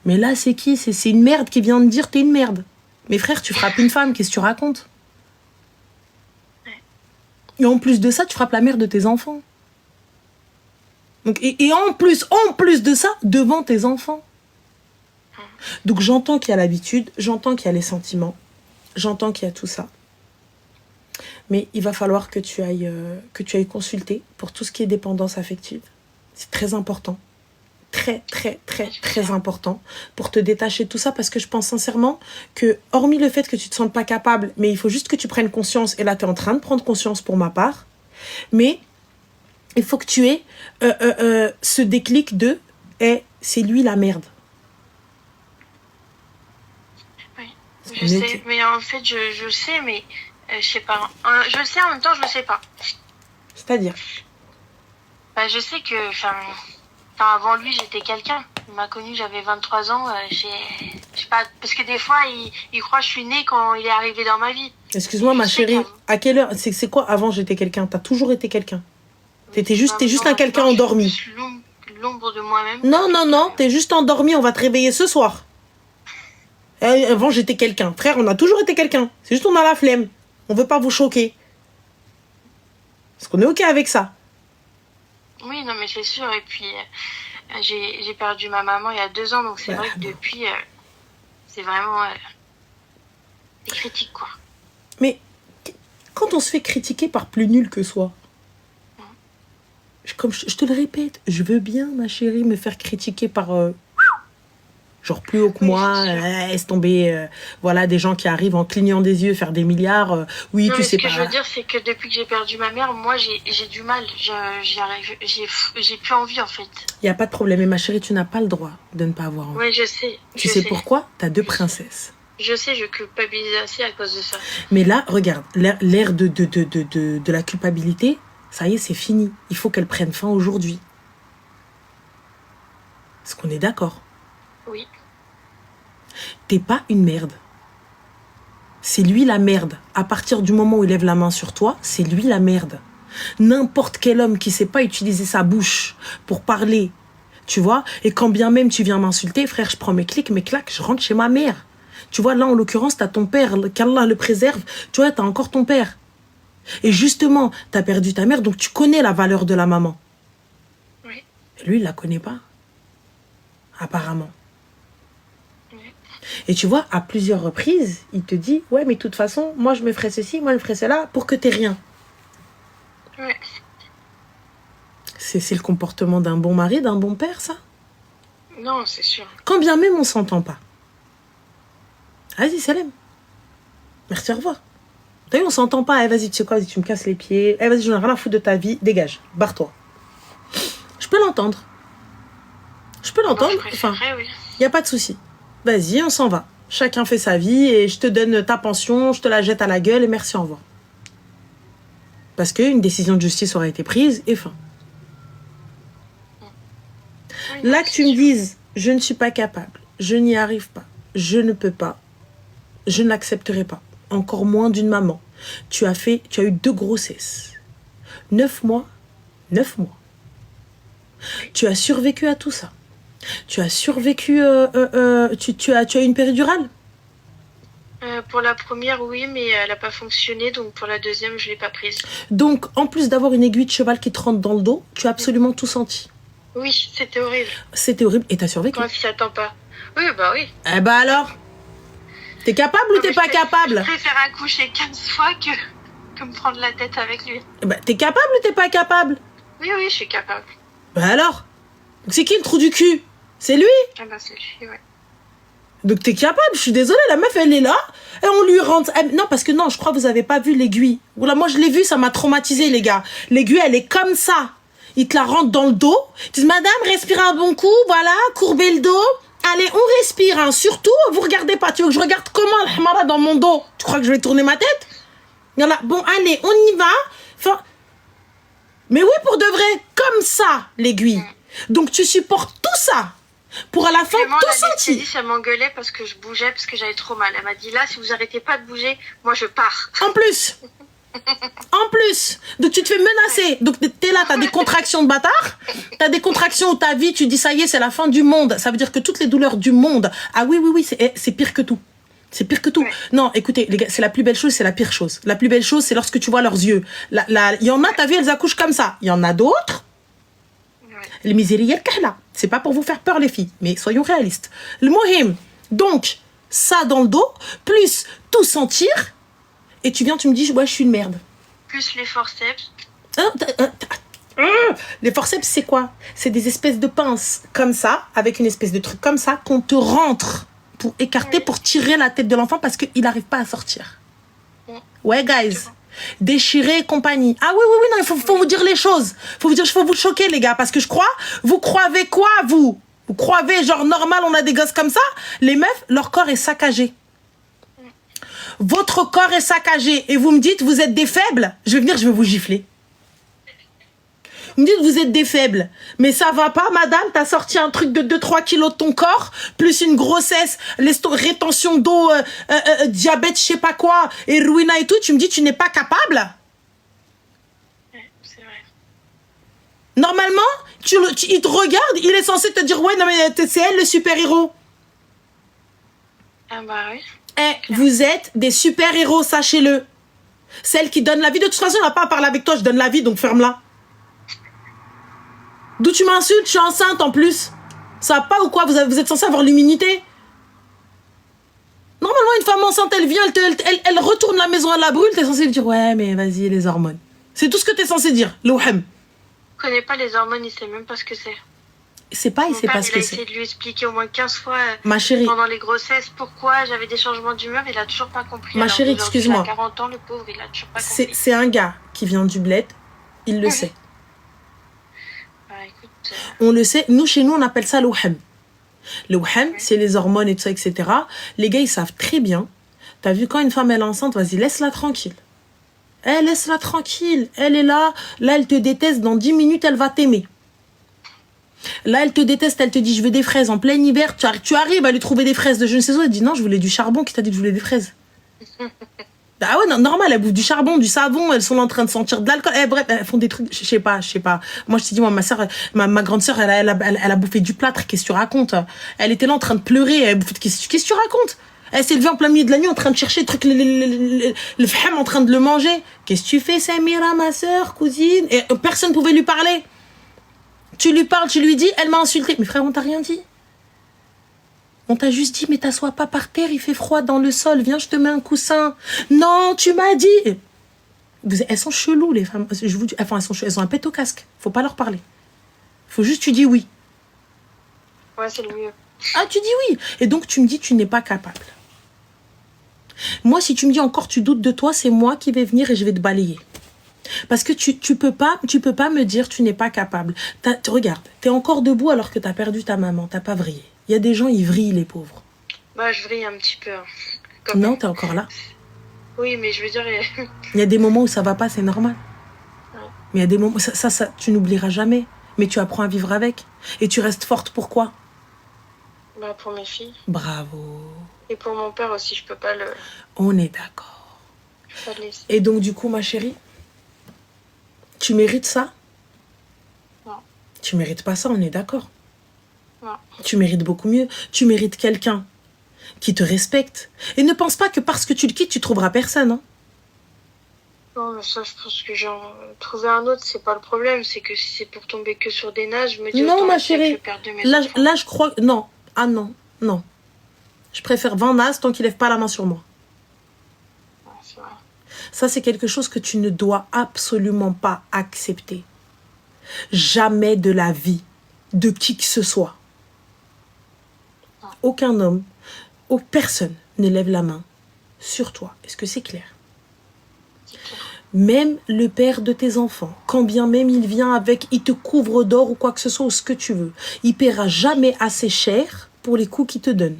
Mais là, c'est qui? C'est une merde qui vient de dire t'es une merde. Mais frère, tu frappes une femme, qu'est-ce que tu racontes? Et en plus de ça, tu frappes la mère de tes enfants. Donc, et en plus de ça, devant tes enfants. Donc j'entends qu'il y a l'habitude, j'entends qu'il y a les sentiments, j'entends qu'il y a tout ça. Mais il va falloir que tu ailles consulter pour tout ce qui est dépendance affective. C'est très important. Très, très, très, très important pour te détacher de tout ça, parce que je pense sincèrement que, hormis le fait que tu te sentes pas capable, mais il faut juste que tu prennes conscience, et là tu es en train de prendre conscience pour ma part, mais il faut que tu aies ce déclic de c'est lui la merde. Oui, je sais, mais en fait je sais, mais je sais pas. Je le sais en même temps, je le sais pas. C'est-à-dire Bah, je sais que, avant lui, j'étais quelqu'un. Il m'a connue, j'avais 23 ans. Je sais pas, parce que des fois, il croit que je suis née quand il est arrivé dans ma vie. Excuse-moi, ma chérie, à quelle heure c'est quoi avant j'étais quelqu'un? T'as toujours été quelqu'un. T'es juste un quelqu'un endormi. L'ombre de moi-même. Non, t'es juste endormi, on va te réveiller ce soir. Avant j'étais quelqu'un. Frère, on a toujours été quelqu'un. C'est juste on a la flemme. On veut pas vous choquer. Parce qu'on est ok avec ça. Oui, non, mais c'est sûr. Et puis, j'ai perdu ma maman il y a 2 ans, donc c'est vrai que depuis, c'est vraiment des critiques, quoi. Mais quand on se fait critiquer par plus nul que soi, comme je te le répète, je veux bien, ma chérie, me faire critiquer par genre plus haut que moi, laisse tomber, voilà, des gens qui arrivent en clignant des yeux, faire des milliards, oui, non, tu sais pas. Ce que je veux dire, c'est que depuis que j'ai perdu ma mère, moi, j'ai du mal, j'ai plus envie, en fait. Il n'y a pas de problème, mais ma chérie, tu n'as pas le droit de ne pas avoir envie. Oui, je sais. Tu sais pourquoi? T'as 2 princesses. Je sais, je culpabilise assez à cause de ça. Mais là, regarde, l'ère de la culpabilité, ça y est, c'est fini. Il faut qu'elle prenne fin aujourd'hui. Est-ce qu'on est d'accord? Oui. T'es pas une merde. C'est lui la merde. À partir du moment où il lève la main sur toi, c'est lui la merde. N'importe quel homme qui sait pas utiliser sa bouche pour parler, tu vois, et quand bien même tu viens m'insulter, frère, je prends mes clics, mes claques, je rentre chez ma mère. Tu vois, là, en l'occurrence, t'as ton père, qu'Allah le préserve. Tu vois, t'as encore ton père. Et justement, t'as perdu ta mère, donc tu connais la valeur de la maman. Oui. Et lui, il la connaît pas. Apparemment. Oui. Et tu vois, à plusieurs reprises, il te dit, ouais, mais de toute façon, moi, je me ferais ceci, moi, je me ferais cela, pour que t'aies rien. Oui. C'est le comportement d'un bon mari, d'un bon père, ça? Non, c'est sûr. Quand bien même on s'entend pas. Vas-y, Salem. Merci, au revoir. T'as vu, on s'entend pas. Vas-y, tu sais quoi, vas-y, tu me casses les pieds. Vas-y, j'en ai rien à foutre de ta vie. Dégage, barre-toi. Je peux l'entendre. Enfin, oui. Y a pas de souci. Vas-y, on s'en va. Chacun fait sa vie et je te donne ta pension, je te la jette à la gueule et merci, au revoir. Parce qu'une décision de justice aurait été prise et fin. Oui, là que tu me dises, je ne suis pas capable, je n'y arrive pas, je ne peux pas, je ne l'accepterai pas. Encore moins d'une maman. Tu as eu 2 grossesses. 9 mois. Tu as survécu à tout ça. Tu as survécu... tu as eu une péridurale? Pour la première, oui, mais elle n'a pas fonctionné, donc pour la deuxième, je ne l'ai pas prise. Donc, en plus d'avoir une aiguille de cheval qui te rentre dans le dos, tu as absolument tout senti? Oui, c'était horrible. C'était horrible et tu as survécu? Quand on s'y attend pas. Oui, bah oui. Eh bah alors? T'es capable ou t'es pas capable? Je préfère accoucher 15 fois que me prendre la tête avec lui. Bah, t'es capable ou t'es pas capable? Oui, je suis capable. Bah alors? C'est qui le trou du cul? C'est lui? Ah bah c'est lui, ouais. Donc t'es capable, je suis désolée, la meuf elle est là, et on lui rentre... Non, parce que non, je crois que vous avez pas vu l'aiguille. Oula, moi je l'ai vue, ça m'a traumatisé les gars. L'aiguille elle est comme ça. Ils te la rentrent dans le dos. Ils disent, madame, respire un bon coup, voilà, courbez le dos. Allez, on respire, hein. Surtout, vous regardez pas. Tu veux que je regarde comment le hamara dans mon dos? Tu crois que je vais tourner ma tête? Voilà. Bon, allez, on y va. Enfin... Mais oui, pour de vrai, comme ça, l'aiguille. Donc tu supportes tout ça pour à la fin tout sentir. Ça m'engueulait parce que je bougeais, parce que j'avais trop mal. Elle m'a dit, là, si vous arrêtez pas de bouger, moi je pars. En plus. Donc tu te fais menacer. Donc t'es là, t'as des contractions de bâtard. T'as des contractions où ta vie, tu dis ça y est, c'est la fin du monde. Ça veut dire que toutes les douleurs du monde. Ah oui, c'est pire que tout. C'est pire que tout. Ouais. Non, écoutez, les gars, c'est la plus belle chose, c'est la pire chose. La plus belle chose, c'est lorsque tu vois leurs yeux. Il y en a, t'as vu, elles accouchent comme ça. Il y en a d'autres. Les misérières kahla. C'est pas pour vous faire peur, les filles, mais soyons réalistes. Le mohim. Donc, ça dans le dos, plus tout sentir. Et tu viens, tu me dis, ouais, je suis une merde. plus les forceps. Les forceps, c'est quoi? C'est des espèces de pinces comme ça, avec une espèce de truc comme ça, qu'on te rentre pour écarter, pour tirer la tête de l'enfant parce qu'il n'arrive pas à sortir. Ouais, guys. Déchirer et compagnie. Ah oui, non, il faut vous dire les choses. Faut vous choquer, les gars, parce que je crois, vous croyez quoi, vous? Vous croyez, genre, normal, on a des gosses comme ça? Les meufs, leur corps est saccagé. Votre corps est saccagé et vous me dites, vous êtes des faibles? Je vais venir, je vais vous gifler. Vous me dites, vous êtes des faibles. Mais ça va pas, madame? T'as sorti un truc de 2-3 kilos de ton corps, plus une grossesse, rétention d'eau, diabète, je sais pas quoi, et ruina et tout. Tu me dis, tu n'es pas capable? Ouais, c'est vrai. Normalement, il te regarde, il est censé te dire, ouais, non, mais c'est elle le super-héros. Ah bah oui. Vous êtes des super-héros, sachez-le. Celle qui donne la vie. De toute façon, on n'a pas à parler avec toi, je donne la vie, donc ferme-la. D'où tu m'insultes? Je suis enceinte en plus. Ça va pas ou quoi? Vous êtes censé avoir l'immunité. Normalement, une femme enceinte, elle vient, elle retourne la maison à la brûle. T'es censé lui dire, ouais, mais vas-y, les hormones. C'est tout ce que t'es censé dire, l'ouhem. Il connaît pas les hormones, il sait même pas ce que c'est. Il sait pas ce que c'est. Il a essayé de lui expliquer au moins 15 fois Ma chérie. Pendant les grossesses pourquoi j'avais des changements d'humeur, il a toujours pas compris. Ma chérie, excuse-moi. Il a 40 ans, le pauvre, il a toujours pas compris. C'est un gars qui vient du bled, il le sait. Bah, écoute, on le sait, nous, chez nous, on appelle ça l'ouhem. L'ouhem, c'est les hormones et tout ça, etc. Les gars, ils savent très bien. T'as vu, quand une femme, elle est enceinte, vas-y, laisse-la tranquille. Laisse-la tranquille. Elle est là. Là, elle te déteste. Dans 10 minutes, elle va t'aimer. Là, elle te déteste. Elle te dit, je veux des fraises. En plein hiver, tu arrives à lui trouver des fraises de je ne sais où. Elle dit, non, je voulais du charbon. Qui t'a dit que je voulais des fraises? Ah ouais, non, normal, elles bouffent du charbon, du savon, elles sont en train de sentir de l'alcool. Bref, elles font des trucs, je sais pas. Moi, je te dis, moi, ma soeur, ma grande soeur, elle a bouffé du plâtre. Qu'est-ce que tu racontes? Elle était là en train de pleurer. Qu'est-ce que tu racontes? Elle s'est levée en plein milieu de la nuit en train de chercher le truc, le femme en train de le manger. Qu'est-ce que tu fais, Samira, ma soeur, cousine? Et personne pouvait lui parler. Tu lui parles, tu lui dis, elle m'a insulté. Mais frère, on t'a rien dit. On t'a juste dit, mais t'assois pas par terre, il fait froid dans le sol, viens, je te mets un coussin. Non, tu m'as dit. Elles sont cheloues, les femmes. Je vous dis, enfin, elles ont un pet au casque. Faut pas leur parler. Faut juste, tu dis oui. Ouais, c'est le mieux. Ah, tu dis oui. Et donc, tu me dis, tu n'es pas capable. Moi, si tu me dis encore, tu doutes de toi, c'est moi qui vais venir et je vais te balayer. Parce que tu peux pas me dire, tu n'es pas capable. Regarde, t'es encore debout alors que t'as perdu ta maman, t'as pas vrillé. Il y a des gens, ils vrillent, les pauvres. Bah, je vrille un petit peu. Non, t'es encore là. Oui, mais je veux dire... Il y a des moments où ça va pas, c'est normal. Ouais. Mais il y a des moments... Ça, tu n'oublieras jamais. Mais tu apprends à vivre avec. Et tu restes forte, pourquoi? Bah, pour mes filles. Bravo. Et pour mon père aussi, je peux pas le... On est d'accord. Je peux pas le laisser. Et donc, du coup, ma chérie, tu mérites ça? Non. Tu mérites pas ça, on est d'accord. Non. Tu mérites beaucoup mieux. Tu mérites quelqu'un qui te respecte. Et ne pense pas que parce que tu le quittes, tu trouveras personne. Hein. Non, mais ça, je pense que trouver un autre, c'est pas le problème. C'est que si c'est pour tomber que sur des nages, je me dis... Non, ma chérie. Là, je crois... Non. Ah non. Non. Je préfère 20 nazes tant qu'il lève pas la main sur moi. Ouais, c'est vrai. Ça, c'est quelque chose que tu ne dois absolument pas accepter. Jamais de la vie de qui que ce soit. Aucun homme, personne ne lève la main sur toi. Est-ce que c'est clair? C'est clair. Même le père de tes enfants, quand bien même il vient avec, il te couvre d'or ou quoi que ce soit, ou ce que tu veux, il paiera jamais assez cher pour les coups qu'il te donne.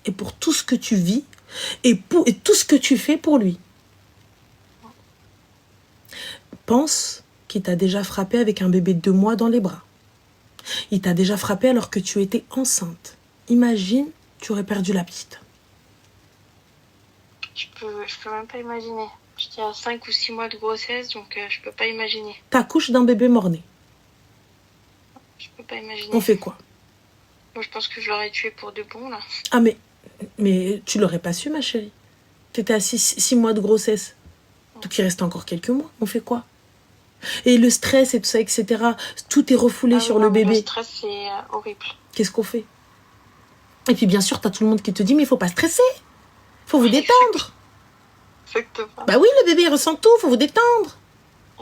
Et pour tout ce que tu vis, et tout ce que tu fais pour lui. Pense qu'il t'a déjà frappé avec un bébé de 2 mois dans les bras. Il t'a déjà frappé alors que tu étais enceinte. Imagine, tu aurais perdu la petite. Je peux même pas imaginer. J'étais à 5 ou 6 mois de grossesse, donc je peux pas imaginer. T'accouches d'un bébé mort-né. Je peux pas imaginer. On fait quoi? Moi, je pense que je l'aurais tué pour de bon, là. Ah, mais tu l'aurais pas su, ma chérie. T'étais à 6 mois de grossesse. Donc il reste encore quelques mois. On fait quoi? Et le stress et tout ça, etc. Tout est refoulé sur le bébé. Le stress, c'est horrible. Qu'est-ce qu'on fait? Et puis bien sûr, t'as tout le monde qui te dit, mais il faut pas stresser. Faut vous détendre. Exactement. Bah oui, le bébé, il ressent tout, faut vous détendre.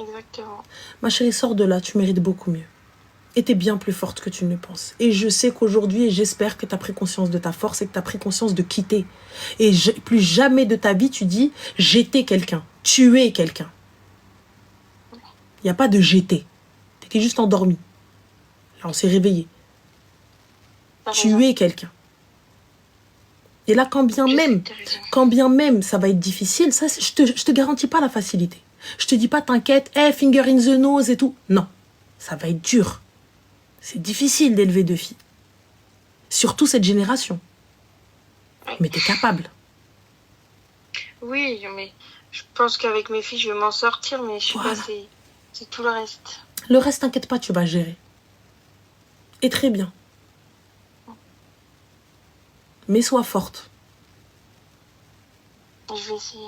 Exactement. Ma chérie, sors de là, tu mérites beaucoup mieux. Et t'es bien plus forte que tu ne le penses. Et je sais qu'aujourd'hui, et j'espère que t'as pris conscience de ta force et que t'as pris conscience de quitter. Et plus jamais de ta vie, tu dis « j'étais quelqu'un »,« tu es quelqu'un ». Il n'y a pas de « j'étais ». T'étais juste endormi. Là, on s'est réveillé. Tu es quelqu'un. Et là, quand bien même ça va être difficile, ça, je te garantis pas la facilité. Je te dis pas t'inquiète, hey, finger in the nose et tout. Non, ça va être dur. C'est difficile d'élever 2 filles. Surtout cette génération. Mais t'es capable. Oui, mais je pense qu'avec mes filles, je vais m'en sortir, mais je sais pas, c'est tout le reste. Le reste, t'inquiète pas, tu vas gérer. Et très bien. Mais sois forte. Je vais essayer.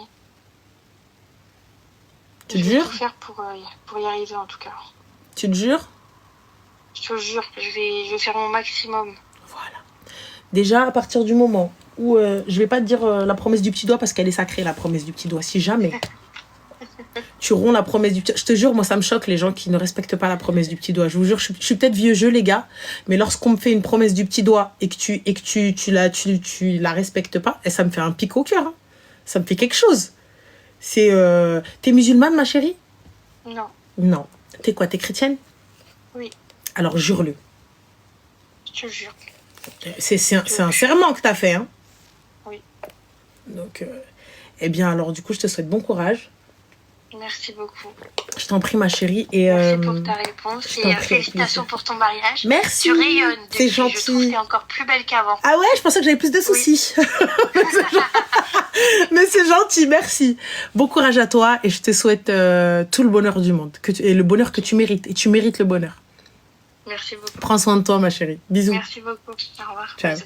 Tu te jures? Je vais tout faire pour y arriver, en tout cas. Tu te jures? Je te jure, je vais faire mon maximum. Voilà. Déjà, à partir du moment où... je vais pas te dire la promesse du petit doigt parce qu'elle est sacrée, la promesse du petit doigt. Si jamais tu romps la promesse du petit doigt... Je te jure, moi, ça me choque les gens qui ne respectent pas la promesse du petit doigt. Je vous jure, je suis peut-être vieux jeu, les gars, mais lorsqu'on me fait une promesse du petit doigt et que tu la respectes pas, et ça me fait un pic au cœur. Hein. Ça me fait quelque chose. C'est... T'es musulmane, ma chérie? Non. Non. T'es quoi? T'es chrétienne? Oui. Alors, jure-le. Je te jure. C'est un serment que t'as fait, hein? Oui. Donc, eh bien, alors, du coup, je te souhaite bon courage. Merci beaucoup. Je t'en prie, ma chérie. Et, merci pour ta réponse et félicitations pour ton mariage. Merci. Tu rayonnes depuis, c'est gentil. Je trouve que t'es encore plus belle qu'avant. Ah ouais, je pensais que j'avais plus de soucis. Oui. Mais c'est gentil, merci. Bon courage à toi et je te souhaite tout le bonheur du monde. Et le bonheur que tu mérites. Et tu mérites le bonheur. Merci beaucoup. Prends soin de toi, ma chérie. Bisous. Merci beaucoup. Au revoir. Ciao.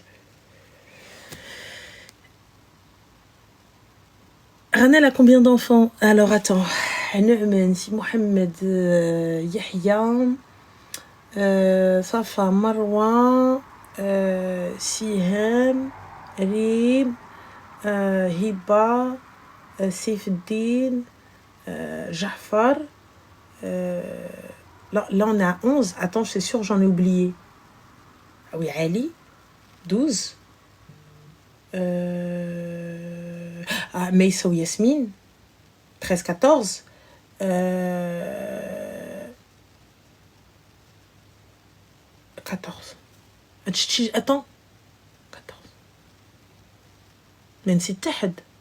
Ranel a combien d'enfants? Alors, attends. Si Mohamed Yahya, Safa Marwa, Siham, Rib, Hiba, Sifdin, Jafar. Là, on est à 11. Attends, c'est sûr, j'en ai oublié. Ah oui, Ali, 12. Meissa ou Yasmine, 13-14. 14. Attends. 14. Mais c'est Tahad. 14.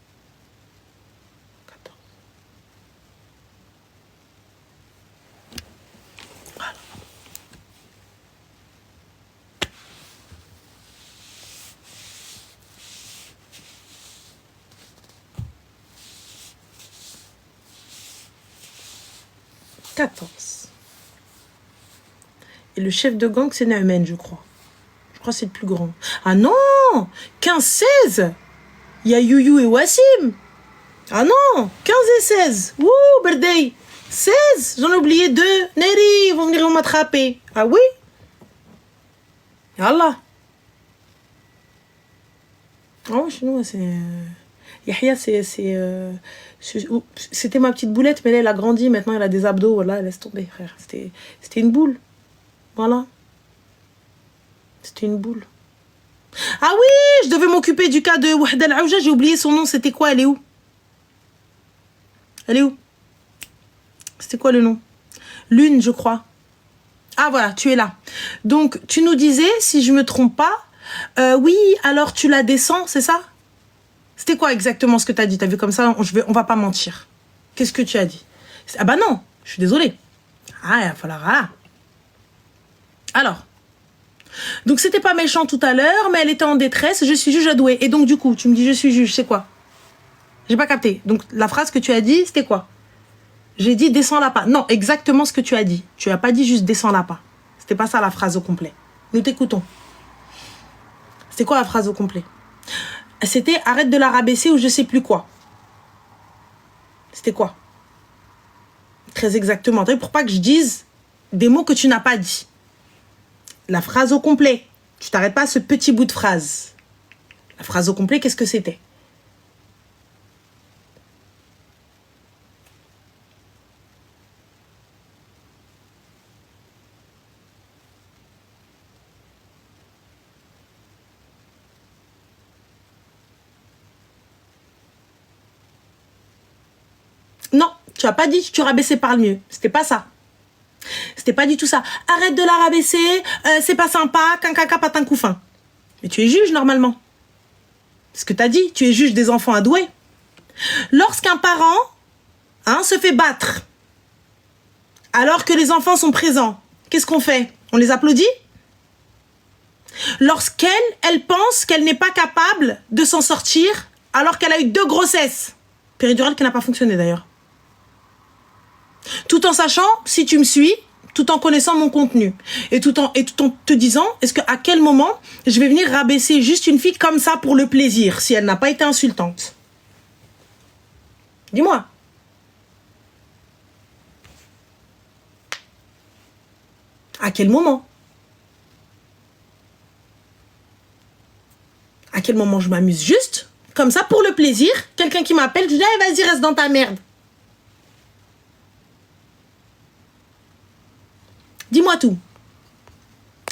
Voilà. Et le chef de gang, c'est Naëmen, je crois. Je crois que c'est le plus grand. Ah non 15-16. Il y a Youyou et Wassim. Ah non 15 et 16. Wouh, birthday. 16. J'en ai oublié 2. Neri, ils vont venir m'attraper. Ah oui. Allah. Oh, chez nous, c'est... Yahya, c'était ma petite boulette, mais là, elle a grandi. Maintenant, elle a des abdos. Voilà, laisse tomber, frère. C'était une boule. Voilà. C'était une boule. Ah oui, je devais m'occuper du cas de Wahda Al-Aouja. J'ai oublié son nom. C'était quoi? Elle est où? Elle est où? C'était quoi le nom? Lune, je crois. Ah voilà, tu es là. Donc, tu nous disais, si je me trompe pas, oui, alors tu la descends, c'est ça? C'était quoi exactement ce que tu as dit? T'as vu comme ça, on va pas mentir. Qu'est-ce que tu as dit? Ah bah non, je suis désolée. Ah, il va falloir... Ah. Alors, donc c'était pas méchant tout à l'heure, mais elle était en détresse, je suis juge adoué. Et donc du coup, tu me dis je suis juge, c'est quoi? J'ai pas capté. Donc la phrase que tu as dit, c'était quoi? J'ai dit descends là pas. Non, exactement ce que tu as dit. Tu as pas dit juste descends là pas. C'était pas ça la phrase au complet. Nous t'écoutons. C'était quoi la phrase au complet? C'était arrête de la rabaisser ou je sais plus quoi. C'était quoi? Très exactement. Pour pas que je dise des mots que tu n'as pas dit. La phrase au complet. Tu t'arrêtes pas à ce petit bout de phrase. La phrase au complet, qu'est-ce que c'était? Non, tu as pas dit que tu rabaissais par le mieux. C'était pas ça. C'était pas du tout ça. Arrête de la rabaisser, c'est pas sympa, caca patin couffin. Mais tu es juge normalement. C'est ce que t'as dit, tu es juge des enfants adoués. Lorsqu'un parent se fait battre, alors que les enfants sont présents, qu'est-ce qu'on fait? On les applaudit? Elle pense qu'elle n'est pas capable de s'en sortir, alors qu'elle a eu 2 grossesses. Péridurale qui n'a pas fonctionné d'ailleurs. Tout en sachant, si tu me suis, tout en connaissant mon contenu. Et tout en te disant, à quel moment je vais venir rabaisser juste une fille comme ça pour le plaisir, si elle n'a pas été insultante? Dis-moi. À quel moment? À quel moment je m'amuse juste, comme ça, pour le plaisir? Quelqu'un qui m'appelle, je dis, allez, vas-y, reste dans ta merde. Dis-moi tout.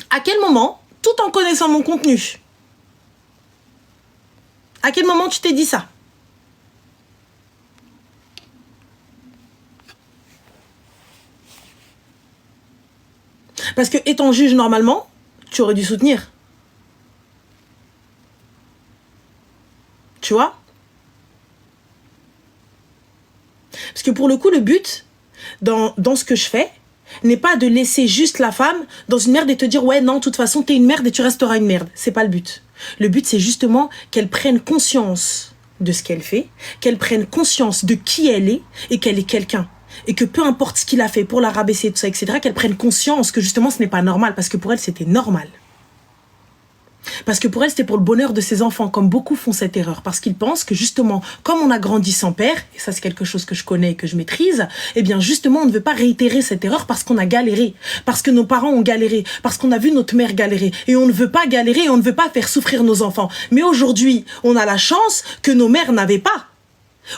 À quel moment, tout en connaissant mon contenu, à quel moment tu t'es dit ça? Parce que, étant juge normalement, tu aurais dû soutenir. Tu vois? Parce que pour le coup, le but, dans ce que je fais, n'est pas de laisser juste la femme dans une merde et te dire « Ouais, non, de toute façon, t'es une merde et tu resteras une merde. » C'est pas le but. Le but, c'est justement qu'elle prenne conscience de ce qu'elle fait, qu'elle prenne conscience de qui elle est et qu'elle est quelqu'un. Et que peu importe ce qu'il a fait pour la rabaisser, tout ça, etc., qu'elle prenne conscience que justement, ce n'est pas normal. Parce que pour elle, c'était normal. Parce que pour elle, c'était pour le bonheur de ses enfants, comme beaucoup font cette erreur. Parce qu'ils pensent que justement, comme on a grandi sans père, et ça c'est quelque chose que je connais et que je maîtrise, eh bien justement, on ne veut pas réitérer cette erreur parce qu'on a galéré. Parce que nos parents ont galéré. Parce qu'on a vu notre mère galérer. Et on ne veut pas galérer et on ne veut pas faire souffrir nos enfants. Mais aujourd'hui, on a la chance que nos mères n'avaient pas.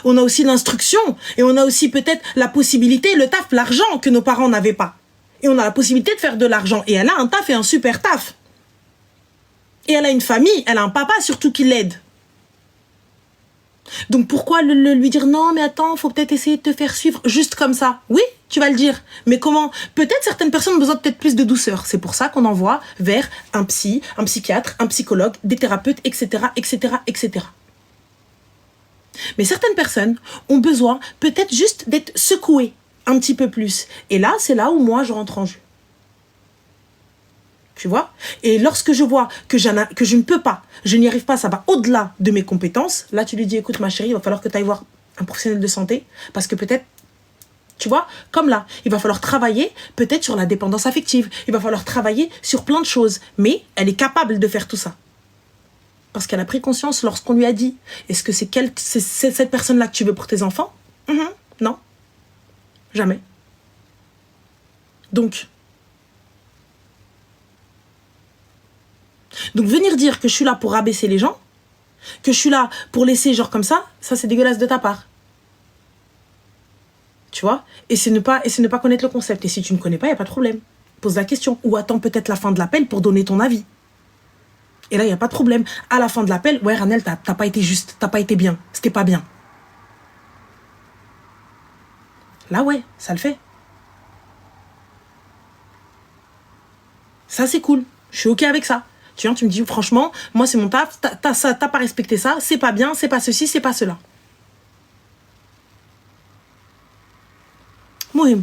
On a aussi l'instruction et on a aussi peut-être la possibilité, le taf, l'argent que nos parents n'avaient pas. Et on a la possibilité de faire de l'argent. Et elle a un taf et un super taf. Et elle a une famille, elle a un papa surtout qui l'aide. Donc pourquoi lui dire non mais attends, faut peut-être essayer de te faire suivre juste comme ça? Oui, tu vas le dire. Mais comment? Peut-être certaines personnes ont besoin peut-être plus de douceur. C'est pour ça qu'on envoie vers un psy, un psychiatre, un psychologue, des thérapeutes, etc., etc., etc. Mais certaines personnes ont besoin peut-être juste d'être secouées un petit peu plus. Et là, c'est là où moi je rentre en jeu. Tu vois? Et lorsque je vois que je ne peux pas, je n'y arrive pas, ça va au-delà de mes compétences, là tu lui dis, écoute ma chérie, il va falloir que tu ailles voir un professionnel de santé, parce que peut-être, tu vois, comme là, il va falloir travailler peut-être sur la dépendance affective, il va falloir travailler sur plein de choses, mais elle est capable de faire tout ça. Parce qu'elle a pris conscience lorsqu'on lui a dit, est-ce que c'est cette personne-là que tu veux pour tes enfants? Non, jamais. Donc venir dire que je suis là pour rabaisser les gens, que je suis là pour laisser genre comme ça c'est dégueulasse de ta part. Tu vois? Et c'est ne pas connaître le concept. Et si tu ne connais pas, il n'y a pas de problème. Pose la question. Ou attends peut-être la fin de l'appel pour donner ton avis. Et là, il n'y a pas de problème. À la fin de l'appel, ouais Ranel, t'as pas été juste, t'as pas été bien. C'était pas bien. Là, ouais, ça le fait. Ça, c'est cool. Je suis OK avec ça. Tu vois, tu me dis, franchement, moi, c'est mon taf, t'as pas respecté ça, c'est pas bien, c'est pas ceci, c'est pas cela. Mohim.